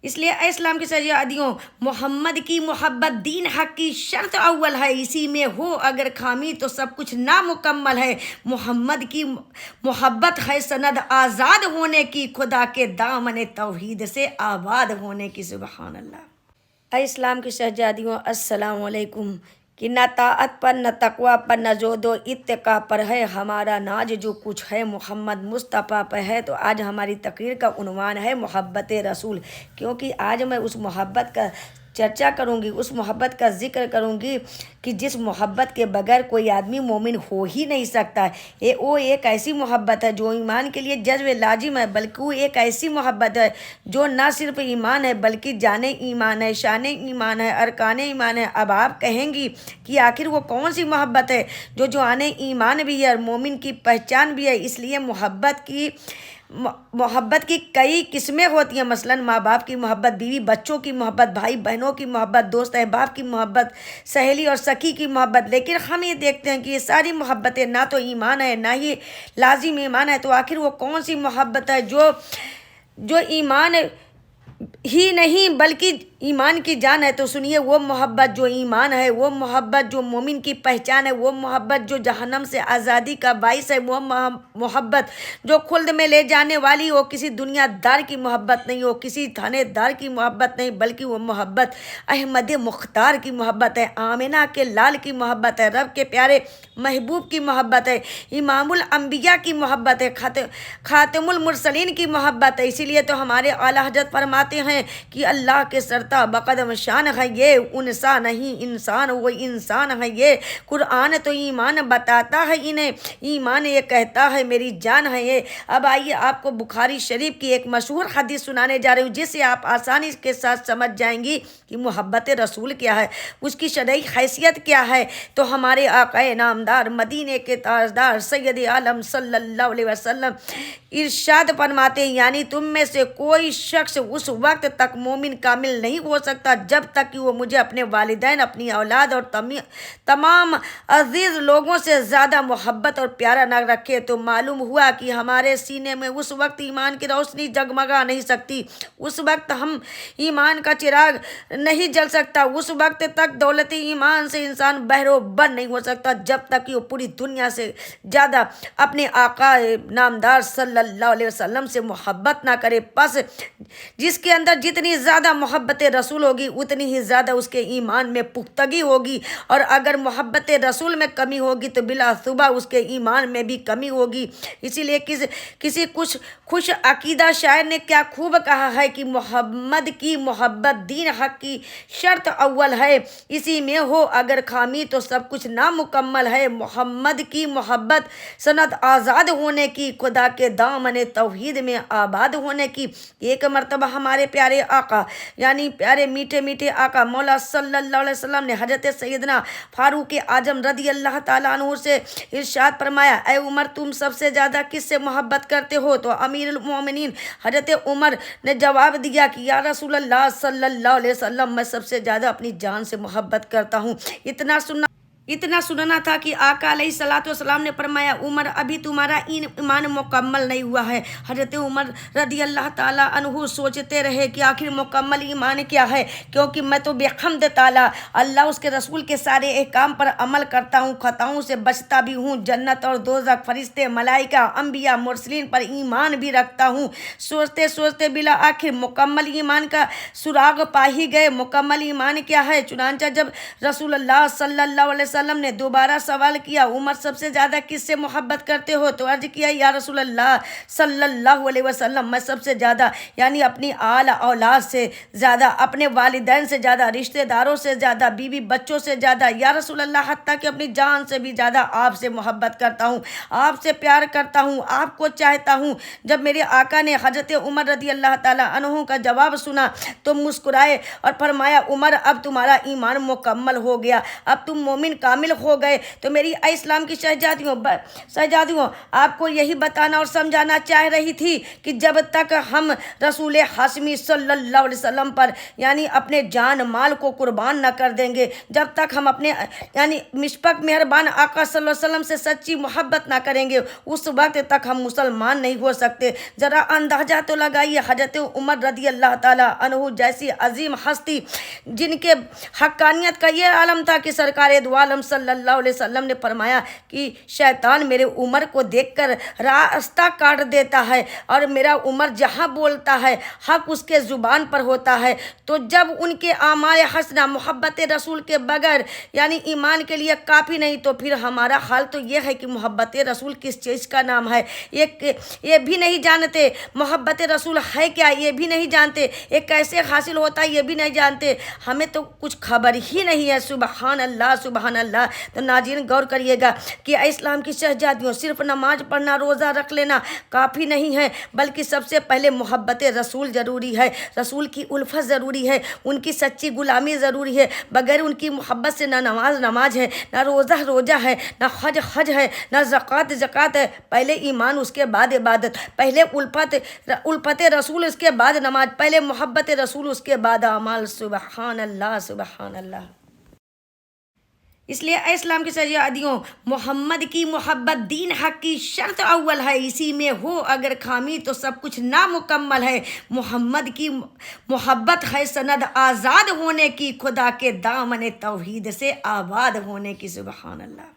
اس لیے اے اسلام کے سجادیوں، محمد کی محبت دین حق کی شرط اول ہے، اسی میں ہو اگر خامی تو سب کچھ نامکمل ہے۔ محمد کی محبت ہے سند آزاد ہونے کی، خدا کے دامن توحید سے آباد ہونے کی۔ سبحان اللہ۔ اے اسلام کے شہزادیوں، السلام علیکم۔ کہ نہ طاعت پر، نہ تقوی پر، نہ زہد و اتقاء پر ہے ہمارا ناز، جو کچھ ہے محمد مصطفیٰ پہ ہے۔ تو آج ہماری تقریر کا عنوان ہے محبت رسول، کیونکہ آج میں اس محبت کا چرچا کروں گی، اس محبت کا ذکر کروں گی کہ جس محبت کے بغیر کوئی آدمی مومن ہو ہی نہیں سکتا۔ وہ ایک ایسی محبت ہے جو ایمان کے لیے جذب لازم ہے، بلکہ وہ ایک ایسی محبت ہے جو نہ صرف ایمان ہے بلکہ جان ایمان ہے، شان ایمان ہے، ارکان ایمان ہے۔ اب آپ کہیں گی کہ آخر وہ کون سی محبت ہے جو جان ایمان بھی ہے اور مومن کی پہچان بھی ہے؟ اس لیے محبت کی کئی قسمیں ہوتی ہیں، مثلا ماں باپ کی محبت، بیوی بچوں کی محبت، بھائی بہنوں کی محبت، دوست احباب کی محبت، سہیلی اور سخی کی محبت۔ لیکن ہم یہ دیکھتے ہیں کہ یہ ساری محبتیں نہ تو ایمان ہے نہ ہی لازم ایمان ہے۔ تو آخر وہ کون سی محبت ہے جو ایمان ہی نہیں بلکہ ایمان کی جان ہے؟ تو سنیے، وہ محبت جو ایمان ہے، وہ محبت جو مومن کی پہچان ہے، وہ محبت جو جہنم سے آزادی کا باعث ہے، وہ محبت جو خلد میں لے جانے والی ہو، کسی دنیا دار کی محبت نہیں ہو، کسی تھانے دار کی محبت نہیں، بلکہ وہ محبت احمد مختار کی محبت ہے، آمنہ کے لال کی محبت ہے، رب کے پیارے محبوب کی محبت ہے، امام الانبیاء کی محبت ہے، خاتم المرسلین کی محبت ہے۔ اسی لیے تو ہمارے اعلیٰ حضرت فرماتے ہیں کہ اللہ کے سرتا بقدم شان ہے یہ انسان نہیں انسان، وہ انسان ہے یہ قرآن تو ایمان بتاتا ہے انہیں، ایمان یہ کہتا ہے میری جان ہے یہ۔ اب آئیے آپ کو بخاری شریف کی ایک مشہور حدیث سنانے جا رہی ہوں، جس سے آپ آسانی کے ساتھ سمجھ جائیں گی کہ محبت رسول کیا ہے، اس کی شرعی حیثیت کیا ہے۔ تو ہمارے آقا نامدار، مدینے کے تاجدار، سید عالم صلی اللہ علیہ وسلم ارشاد فرماتے ہیں، یعنی تم میں سے کوئی شخص اس وقت تک مومن کامل نہیں ہو سکتا جب تک کہ وہ مجھے اپنے والدین، اپنی اولاد اور تمام عزیز لوگوں سے زیادہ محبت اور پیارا نہ رکھے۔ تو معلوم ہوا کہ ہمارے سینے میں اس وقت ایمان کی روشنی جگمگا نہیں سکتی، اس وقت ہم ایمان کا چراغ نہیں جل سکتا، اس وقت تک دولت ایمان سے انسان بہرو بر نہیں ہو سکتا جب تک کہ وہ پوری دنیا سے زیادہ اپنے آقا نامدار صلی اللہ علیہ وسلم سے محبت نہ کرے۔ پس جس کے اندر جتنی زیادہ محبت رسول ہوگی اتنی ہی زیادہ اس کے ایمان میں پختگی ہوگی، اور اگر محبت رسول میں کمی ہوگی تو بلا شبہ اس کے ایمان میں بھی کمی ہوگی۔ اسی لیے کسی خوش عقیدہ شاعر نے کیا خوب کہا ہے کہ محمد کی محبت دین حق کی شرط اول ہے، اسی میں ہو اگر خامی تو سب کچھ نامکمل ہے۔ محمد کی محبت سند آزاد ہونے کی، خدا کے دامن توحید میں آباد ہونے کی۔ ایک مرتبہ ہمارے پیارے آقا، یعنی پیارے میٹھے میٹھے آقا مولا صلی اللہ علیہ وسلم نے حضرت سیدنا فاروق اعظم رضی اللہ تعالیٰ عنہ سے ارشاد فرمایا، اے عمر تم سب سے زیادہ کس سے محبت کرتے ہو؟ تو امیر المومنین حضرت عمر نے جواب دیا کہ یا رسول اللہ صلی اللہ علیہ وسلم، میں سب سے زیادہ اپنی جان سے محبت کرتا ہوں۔ اتنا سننا تھا کہ آقا علیہ الصلوۃ والسلام نے فرمایا، عمر ابھی تمہارا ایمان مکمل نہیں ہوا ہے۔ حضرت عمر رضی اللہ تعالیٰ عنہ سوچتے رہے کہ آخر مکمل ایمان کیا ہے، کیونکہ میں تو بحمد تعالیٰ اللہ اس کے رسول کے سارے احکام پر عمل کرتا ہوں، خطاؤں سے بچتا بھی ہوں، جنت اور دوزخ، فرشتے، ملائکہ، انبیاء، مرسلین پر ایمان بھی رکھتا ہوں۔ سوچتے سوچتے بلا آخر مکمل ایمان کا سراغ پا ہی گئے۔ مکمل ایمان کیا ہے؟ چنانچہ جب رسول اللہ صلی اللہ علیہ وسلم نے دوبارہ سوال کیا، عمر سب سے زیادہ کس سے محبت کرتے ہو؟ تو عرض کیا، یا رسول اللہ صلی اللہ علیہ وسلم، میں سب سے زیادہ یعنی اپنی آل اولاد سے زیادہ، اپنے والدین سے زیادہ، رشتہ داروں سے زیادہ، بیوی بچوں سے زیادہ، یا رسول اللہ حتیٰ کہ اپنی جان سے بھی زیادہ آپ سے محبت کرتا ہوں، آپ سے پیار کرتا ہوں، آپ کو چاہتا ہوں۔ جب میرے آقا نے حضرت عمر رضی اللہ تعالیٰ عنہ کا جواب سنا تو مسکرائے اور فرمایا، عمر اب تمہارا ایمان مکمل ہو گیا، اب تم مومن کامل ہو گئے۔ تو میری اسلام کی شہزادیوں آپ کو یہی بتانا اور سمجھانا چاہ رہی تھی کہ جب تک ہم رسول ہاشمی صلی اللہ علیہ وسلم پر یعنی اپنے جان مال کو قربان نہ کر دیں گے، جب تک ہم اپنے یعنی مشفق مہربان آقا صلی اللہ علیہ وسلم سے سچی محبت نہ کریں گے، اس وقت تک ہم مسلمان نہیں ہو سکتے۔ ذرا اندازہ تو لگائیے، حضرت عمر رضی اللہ تعالیٰ عنہ جیسی عظیم ہستی جن کے حقانیت کا یہ عالم تھا کہ سرکار دو عالم صلی اللہ علیہ وسلم نے فرمایا کہ شیطان میرے عمر کو دیکھ کر راستہ کاٹ دیتا ہے اور میرا عمر جہاں بولتا ہے حق اس کے زبان پر ہوتا ہے۔ تو جب ان کے اعمال حسنہ محبت رسول کے بغیر یعنی ایمان کے لیے کافی نہیں، تو پھر ہمارا حال تو یہ ہے کہ محبت رسول کس چیز کا نام ہے یہ بھی نہیں جانتے، محبت رسول ہے کیا یہ بھی نہیں جانتے، یہ کیسے حاصل ہوتا ہے یہ بھی نہیں جانتے، ہمیں تو کچھ خبر ہی نہیں ہے۔ سبحان اللہ سبحان اللہ۔ تو ناظرین غور کریے گا کہ اسلام کی شہزادیوں صرف نماز پڑھنا روزہ رکھ لینا کافی نہیں ہے، بلکہ سب سے پہلے محبت رسول ضروری ہے، رسول کی الفت ضروری ہے، ان کی سچی غلامی ضروری ہے۔ بغیر ان کی محبت سے نہ نماز ہے، نہ روزہ ہے، نہ حج ہے، نہ زکوٰۃ ہے۔ پہلے ایمان اس کے بعد عبادت، پہلے الفت رسول اس کے بعد نماز، پہلے محبت رسول اس کے بعد اعمال۔ سبحان اللہ سبحان اللہ۔ اس لیے اے اسلام کی شہزادیوں، محمد کی محبت دین حق کی شرط اول ہے، اسی میں ہو اگر خامی تو سب کچھ نامکمل ہے۔ محمد کی محبت ہے سند آزاد ہونے کی، خدا کے دامن توحید سے آباد ہونے کی۔ سبحان اللہ۔